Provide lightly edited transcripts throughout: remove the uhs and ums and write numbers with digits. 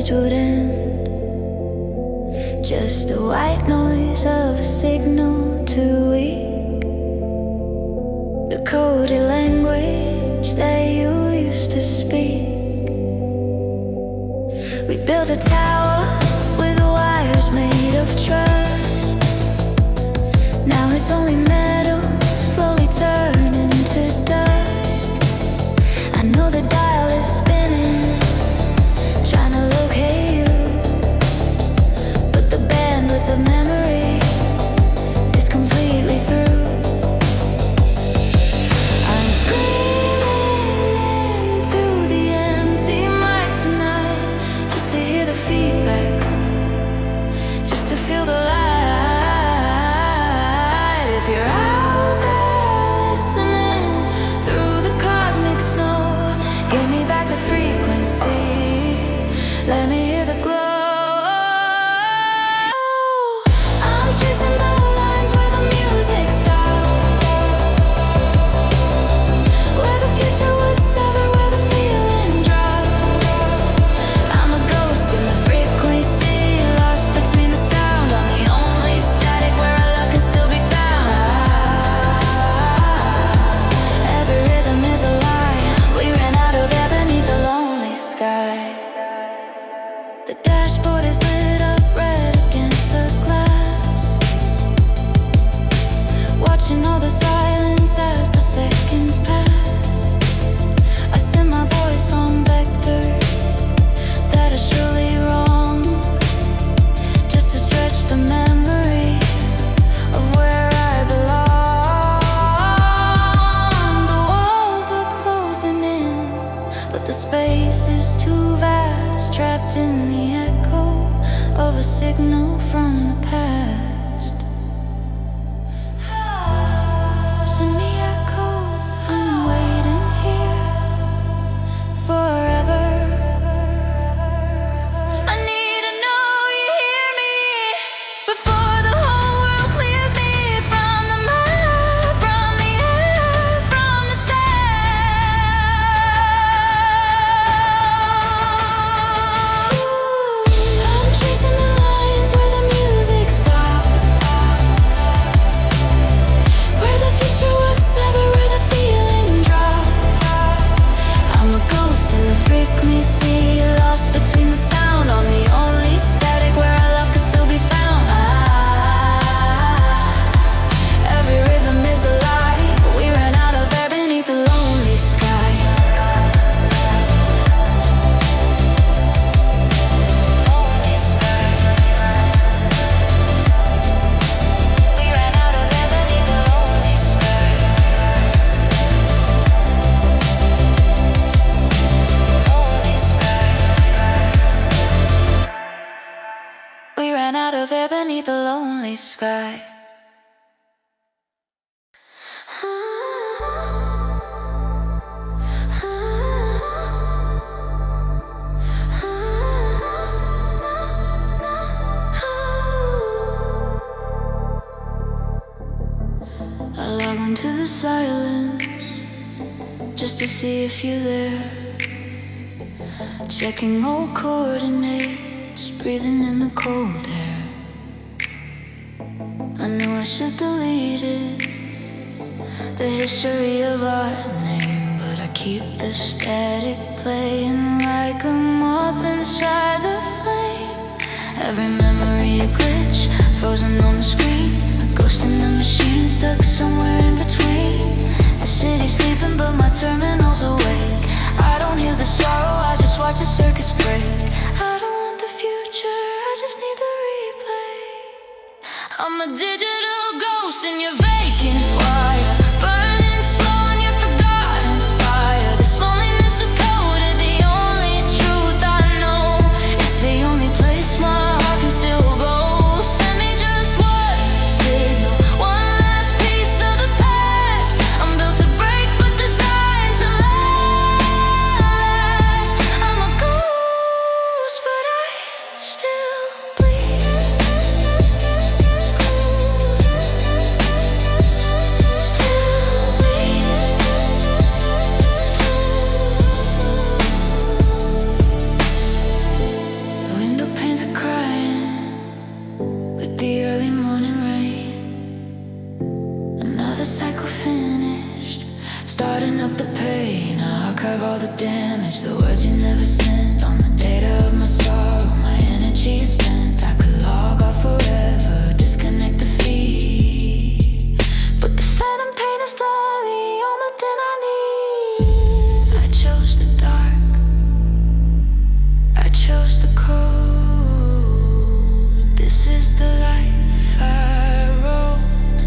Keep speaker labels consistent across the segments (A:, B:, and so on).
A: message would end. Just the white noise of a signal too weak. The coded language that you used to speak. We built a tower with wires made of trust. Now it's only metal, slowly turning to dust. I know the dial is spinning, trying to locate you, but the bandwidth of memory is completely through. I'm screaming into the empty mic tonight, just to hear the feedback, just to feel the light. If you're out there listening through the cosmic snow, give me back the frequency, let me hear the glow. I'm chasing the lines where the music stopped, where the future was severed, where the feeling dropped. I'm a ghost in the frequency, lost between the sound. I'm the only static where our love can still be found. Every rhythm is a lie. We ran out of air beneath the lonely sky. The dashboard is lit up red against the glass, watching all the silence as the seconds pass. I send my voice on vectors that are surely wrong, just to stretch the memory of where I belong. The walls are closing in, but the space is too vast, trapped in the echo of a signal from the past. Send me echo, I'm waiting here forever. I need to know you hear me before the whole world clears me from the mud, from the air, from the sound. I'm chasing the lines where the music stopped, where the future was severed, where the feeling dropped. I'm a ghost in the frequency, lost between the sound. I'm the only static where our love can still be found. Every rhythm is a lie. We ran out of air beneath the lonely sky. Lonely sky. We ran out of air beneath the lonely sky. Lonely sky. We ran out of air beneath the lonely sky. I log onto the silence just to see if you're there, checking old coordinates, breathing in the cold air. I knew I should delete it, the history of our name, but I keep the static playing like a moth inside a flame. Every memory a glitch, frozen on the screen, a ghost in the machine, stuck somewhere in between. The city's sleeping but my terminal's awake. I don't hear the sorrow, I just watch the circus break. I don't want the future, I just need the replay. I'm a digital ghost in your vacant wire, burning slow in your forgotten fire. This loneliness is coded, the only truth I know. It's the only place my heart can still go. Send me just one signal, one last piece of the past. I'm built to break but designed to last. I'm a ghost but I still bleed. damage, the words you never sent. On the data of my sorrow, my energy spent. I could log off forever, disconnect the feed, but the phantom pain is the only thing I need. I chose the dark, I chose the cold. This is the life I wrote,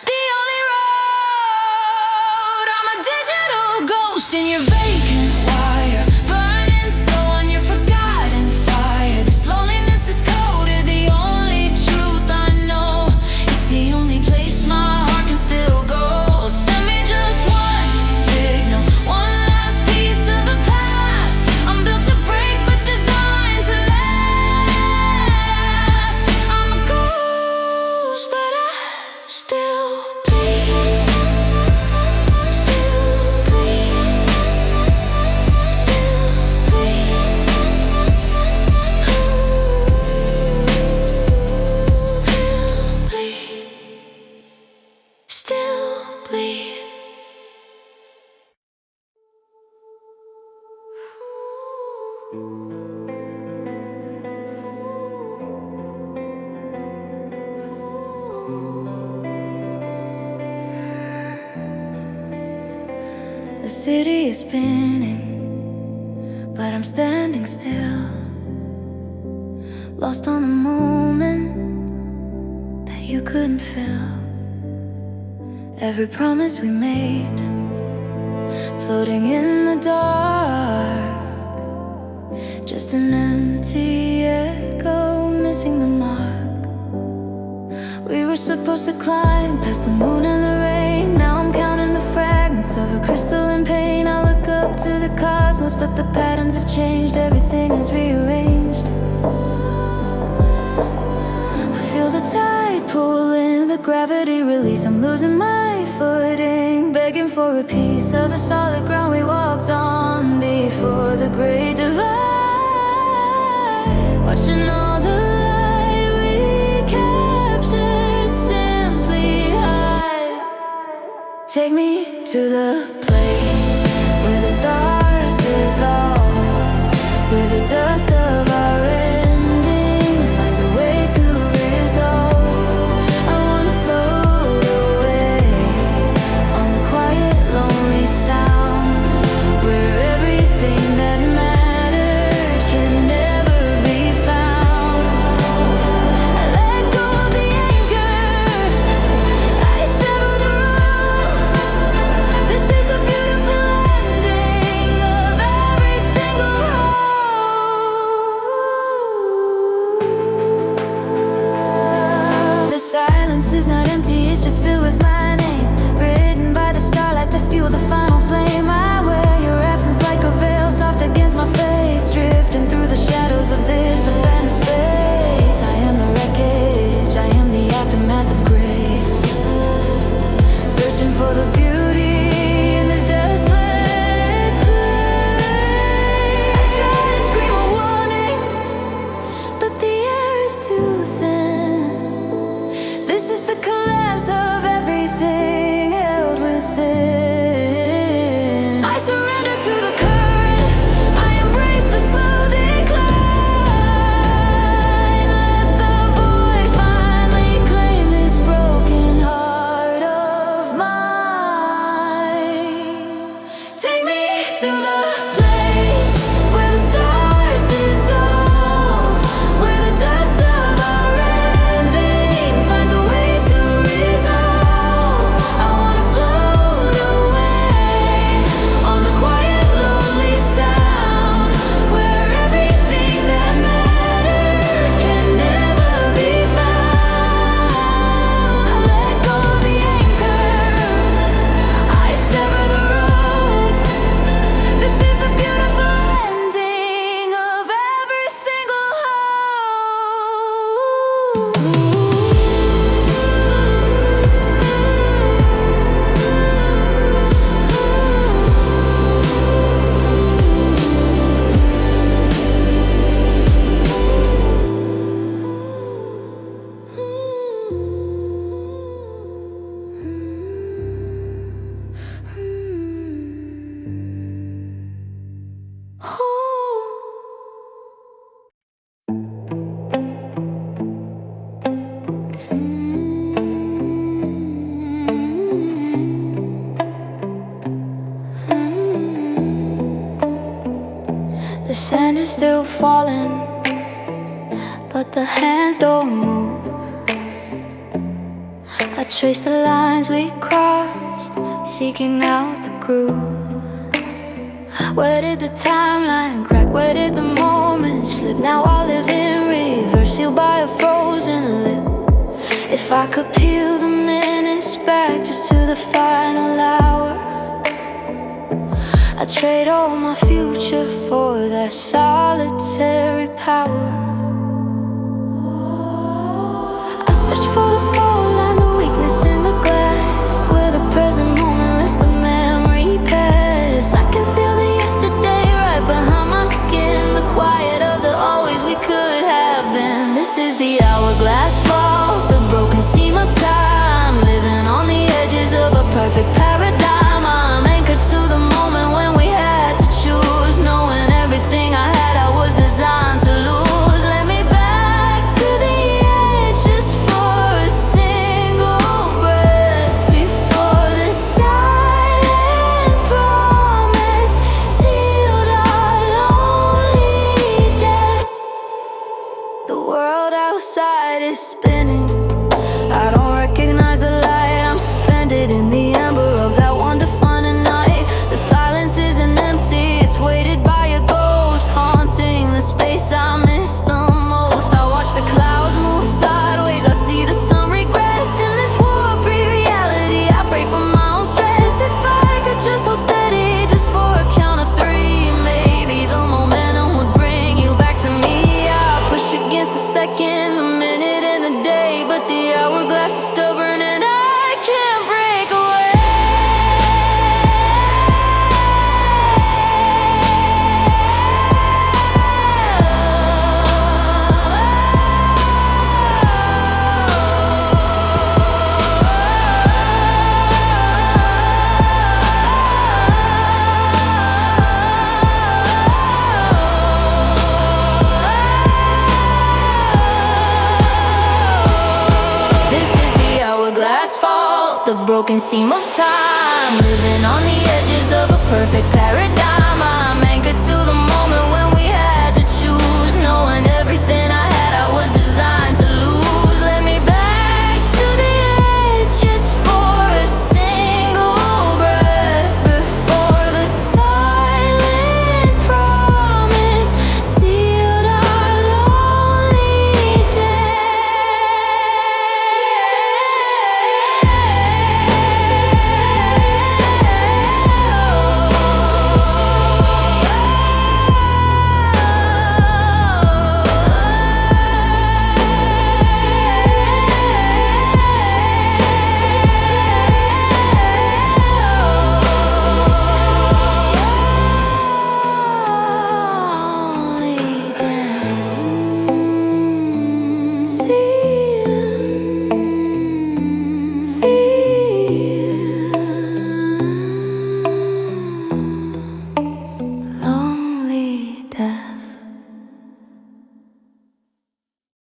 A: the only road. I'm a digital ghost in your vacant wire, burning slow on your forgotten fire. This loneliness is coded, the only truth I know. It's the only place my heart can still go. Send me just one signal, one last piece of the past. I'm built to break but designed to last. I'm a ghost but I still bleed. Still bleed. Still bleed. Still bleed. The city is spinning, but I'm standing still, lost on the moment that you couldn't fill. Every promise we made, floating in the dark, just an empty echo, missing the mark. We were supposed to climb past the moon and the rain. Now I'm counting the fragments of a crystal in pain. I look up to the cosmos, but the patterns have changed. Everything is rearranged. I feel the tide pulling, the gravity release. I'm losing my footing, begging for a piece of the solid ground we walked on before the great divide. Watching all the light we captured simply hide. Take me to the place where the stars dissolve, where the dust of our ending finds a way to resolve. I wanna float away on the quiet, lonely sound, where everything that mattered can never be found. I let go of the anchor, I sever the rope. This is the The sand is still falling, but the hands don't move. I trace the lines we crossed, seeking out the groove. Where did the timeline crack? Where did the moment slip? Now I live in reverse, sealed by a frozen lip. If I could peel the minutes back just to the final hour, I'd trade all my future for that solitary power. I search for the fall line, the weakness in the glass, where the present moment lets the memory pass. I can feel the yesterday right behind my skin, the quiet of the always we could have been. This is the hourglass fault, the broken seam of time, living on the edges of a perfect paradigm. I'm anchored to the moment when we had to choose, knowing everything I had I was designed to lose. Let me back to the edge just for a single breath, before the silent promise sealed our lonely death. The world outside is spinning, I don't recognize the light. I'm suspended in the ember of that one defining night. The silence isn't empty, it's weighted by a ghost, haunting the space I miss the most. I watch the clouds move sideways, I see the sun regress. In this war of pre-reality, I pray for my own stress. If I could just hold steady, just for a count of three, maybe the momentum would bring you back to me. I push against the second, the minute, and the day, but the hourglass is stubborn and I can't break away. This is the hourglass fault, the broken seam of time, living on the edges of a perfect paradigm.